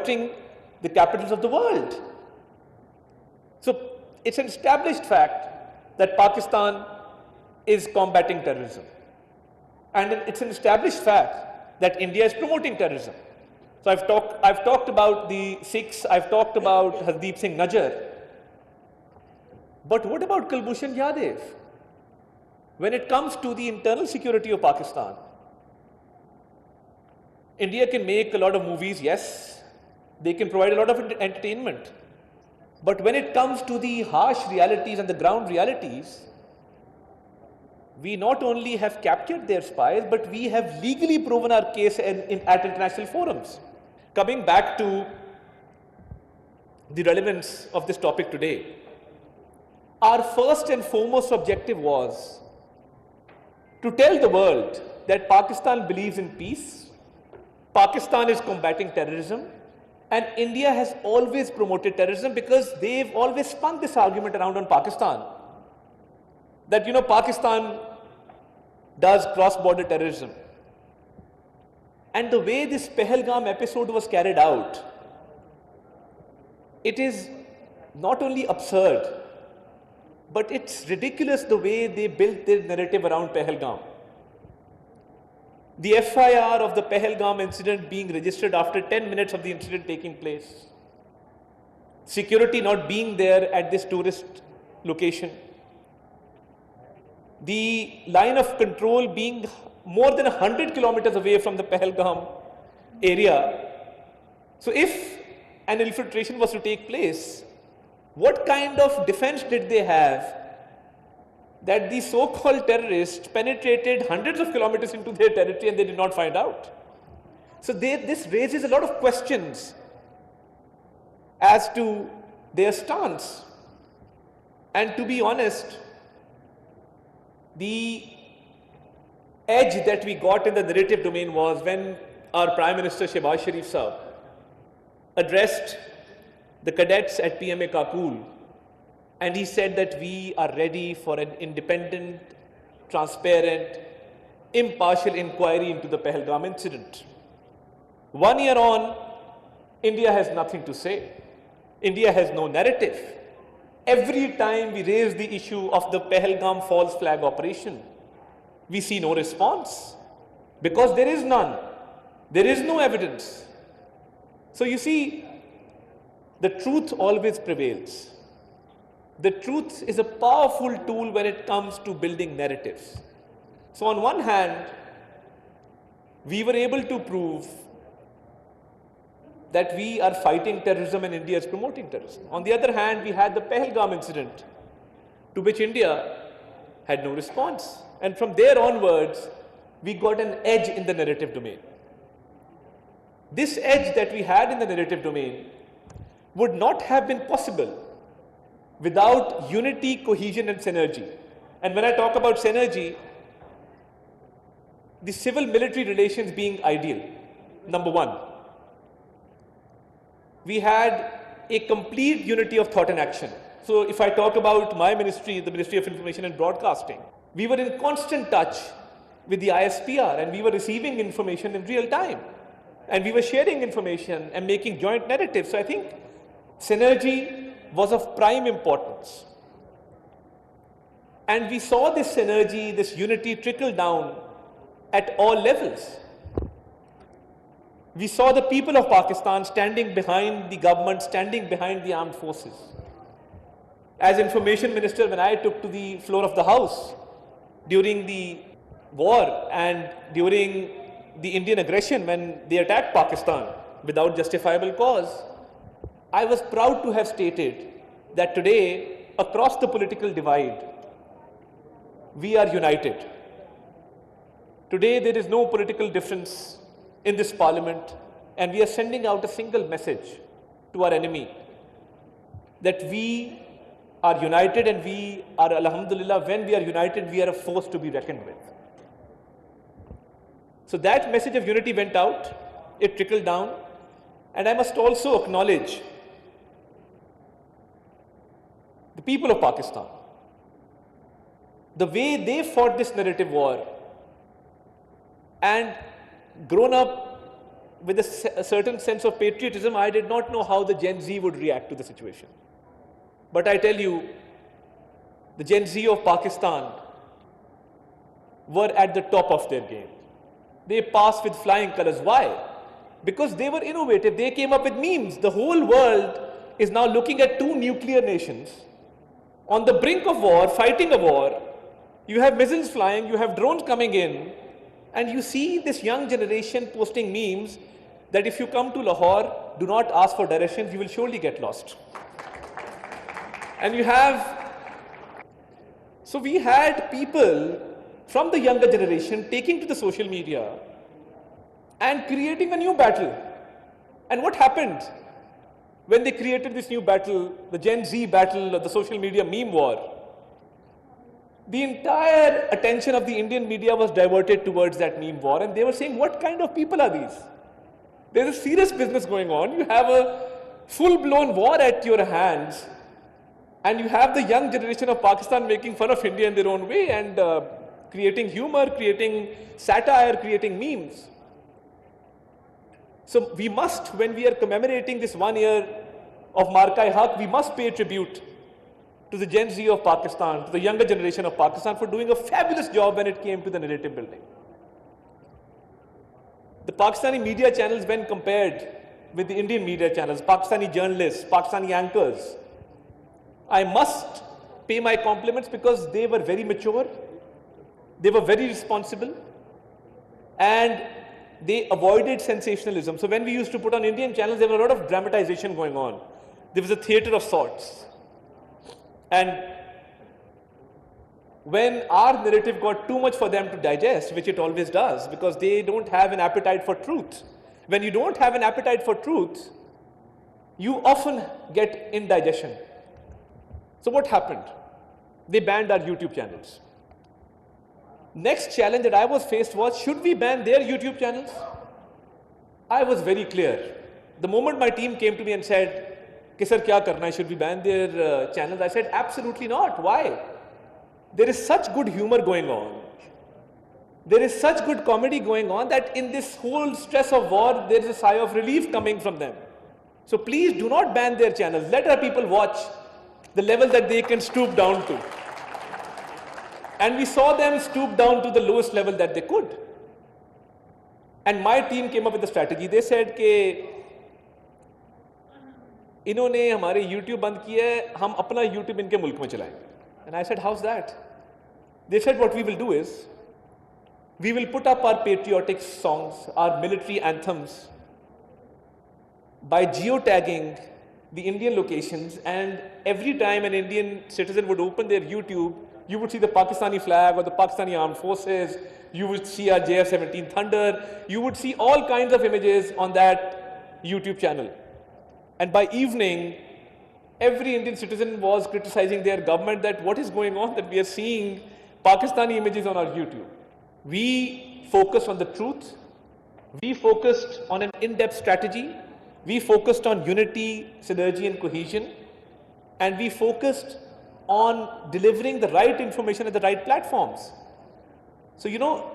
the capitals of the world. So it's an established fact that Pakistan is combating terrorism. And it's an established fact that India is promoting terrorism. So I've talked about the Sikhs, I've talked about Hardeep Singh Najjar. But what about Kulbhushan Yadav? When it comes to the internal security of Pakistan, India can make a lot of movies, yes. They can provide a lot of entertainment. But when it comes to the harsh realities and the ground realities, we not only have captured their spies, but we have legally proven our case at international forums. Coming back to the relevance of this topic today, our first and foremost objective was to tell the world that Pakistan believes in peace, Pakistan is combating terrorism, and India has always promoted terrorism because they've always spun this argument around on Pakistan. That, Pakistan does cross-border terrorism. And the way this Pahalgam episode was carried out, it is not only absurd, but it's ridiculous the way they built their narrative around Pahalgam. The FIR of the Pahalgam incident being registered after 10 minutes of the incident taking place. Security not being there at this tourist location. The line of control being more than 100 kilometers away from the Pahalgam area. So if an infiltration was to take place, what kind of defense did they have that the so-called terrorists penetrated hundreds of kilometers into their territory and they did not find out? So this raises a lot of questions as to their stance. And to be honest, the edge that we got in the narrative domain was when our Prime Minister Shehbaz Sharif Sahab addressed the cadets at PMA Kakul, and he said that we are ready for an independent, transparent, impartial inquiry into the Pahalgam incident. 1 year on, India has nothing to say. India has no narrative. Every time we raise the issue of the Pahalgam false flag operation, we see no response because there is none. There is no evidence. So you see, the truth always prevails. The truth is a powerful tool when it comes to building narratives. So on one hand, we were able to prove that we are fighting terrorism and India is promoting terrorism. On the other hand, we had the Pahalgam incident, to which India had no response. And from there onwards, we got an edge in the narrative domain. This edge that we had in the narrative domain would not have been possible without unity, cohesion and synergy. And when I talk about synergy, the civil-military relations being ideal, number one. We had a complete unity of thought and action. So if I talk about my ministry, the Ministry of Information and Broadcasting, we were in constant touch with the ISPR and we were receiving information in real time. And we were sharing information and making joint narratives. So I think synergy was of prime importance. And we saw this synergy, this unity trickle down at all levels. We saw the people of Pakistan standing behind the government, standing behind the armed forces. As Information Minister, when I took to the floor of the House during the war and during the Indian aggression when they attacked Pakistan without justifiable cause, I was proud to have stated that today, across the political divide, we are united. Today, there is no political difference in this parliament, and we are sending out a single message to our enemy that we are united, and we are, alhamdulillah, when we are united, we are a force to be reckoned with. So that message of unity went out, it trickled down, and I must also acknowledge the people of Pakistan, the way they fought this narrative war and grown up with a certain sense of patriotism, I did not know how the Gen Z would react to the situation. But I tell you, the Gen Z of Pakistan were at the top of their game. They passed with flying colors. Why? Because they were innovative. They came up with memes. The whole world is now looking at two nuclear nations on the brink of war, fighting a war. You have missiles flying, you have drones coming in, and you see this young generation posting memes that if you come to Lahore, do not ask for directions, you will surely get lost. And you have, so we had people from the younger generation taking to the social media and creating a new battle. And what happened when they created this new battle, the Gen Z battle or the social media meme war? The entire attention of the Indian media was diverted towards that meme war, and they were saying, what kind of people are these? There's a serious business going on. You have a full-blown war at your hands, and you have the young generation of Pakistan making fun of India in their own way and creating humor, creating satire, creating memes. So we must, when we are commemorating this 1 year of Marka-e-Haq, we must pay tribute to the Gen Z of Pakistan, to the younger generation of Pakistan for doing a fabulous job when it came to the narrative building. The Pakistani media channels, when compared with the Indian media channels, Pakistani journalists, Pakistani anchors, I must pay my compliments because they were very mature, they were very responsible, and they avoided sensationalism. So when we used to put on Indian channels, there was a lot of dramatization going on. There was a theatre of sorts. And when our narrative got too much for them to digest, which it always does, because they don't have an appetite for truth. When you don't have an appetite for truth, you often get indigestion. So what happened? They banned our YouTube channels. Next challenge that I was faced was, should we ban their YouTube channels? I was very clear. The moment my team came to me and said, "Ki sir, kya karna hai? Should we ban their channels?" I said, absolutely not. Why? There is such good humor going on. There is such good comedy going on that in this whole stress of war, there is a sigh of relief coming from them. So please do not ban their channels. Let our people watch the level that they can stoop down to. And we saw them stoop down to the lowest level that they could. And my team came up with a strategy. They said कि इन्होंने हमारे YouTube बंद किया है, हम अपना YouTube इनके मुल्क में चलाएंगे. And I said, how's that? They said, what we will do is, we will put up our patriotic songs, our military anthems, by geotagging the Indian locations, and every time an Indian citizen would open their YouTube, you would see the Pakistani flag or the Pakistani armed forces, you would see our JF-17 Thunder, you would see all kinds of images on that YouTube channel. And by evening, every Indian citizen was criticizing their government that what is going on, that we are seeing Pakistani images on our YouTube. We focused on the truth, we focused on an in-depth strategy, we focused on unity, synergy and cohesion, and we focused on delivering the right information at the right platforms. So, you know,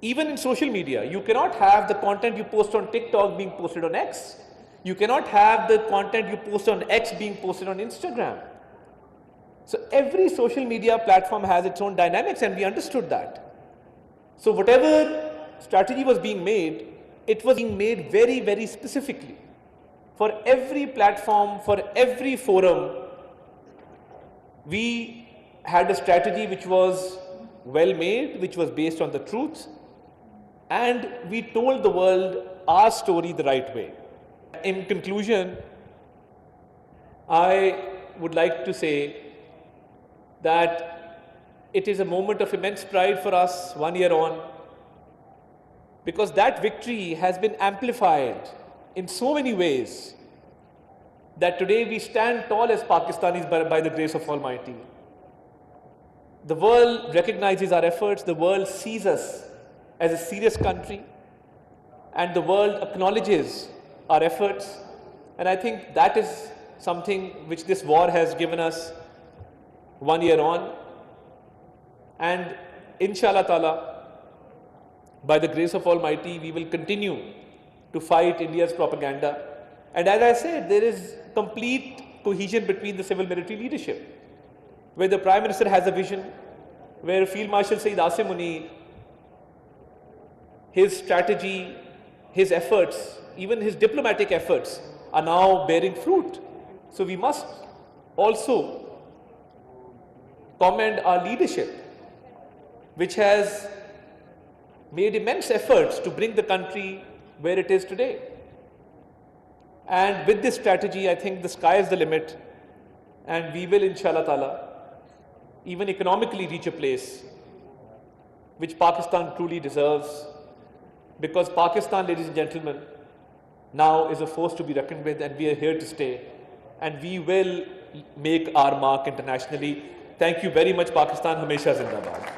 even in social media, you cannot have the content you post on TikTok being posted on X. You cannot have the content you post on X being posted on Instagram. So every social media platform has its own dynamics, and we understood that. So whatever strategy was being made, it was being made very, very specifically. For every platform, for every forum, we had a strategy which was well made, which was based on the truth, and we told the world our story the right way. In conclusion, I would like to say that it is a moment of immense pride for us 1 year on, because that victory has been amplified in so many ways that today we stand tall as Pakistanis by the grace of Almighty. The world recognizes our efforts, the world sees us as a serious country, and the world acknowledges our efforts, and I think that is something which this war has given us 1 year on. And inshallah ta'ala, by the grace of Almighty, we will continue to fight India's propaganda. And as I said, there is complete cohesion between the civil military leadership, where the Prime Minister has a vision, where Field Marshal Saeed Asim Munir, his strategy, his efforts, even his diplomatic efforts are now bearing fruit. So we must also commend our leadership, which has made immense efforts to bring the country where it is today. And with this strategy, I think the sky is the limit, and we will, inshallah ta'ala, even economically reach a place which Pakistan truly deserves, because Pakistan, ladies and gentlemen, now is a force to be reckoned with, and we are here to stay, and we will make our mark internationally. Thank you very much, Pakistan. Hamesha Zindabad.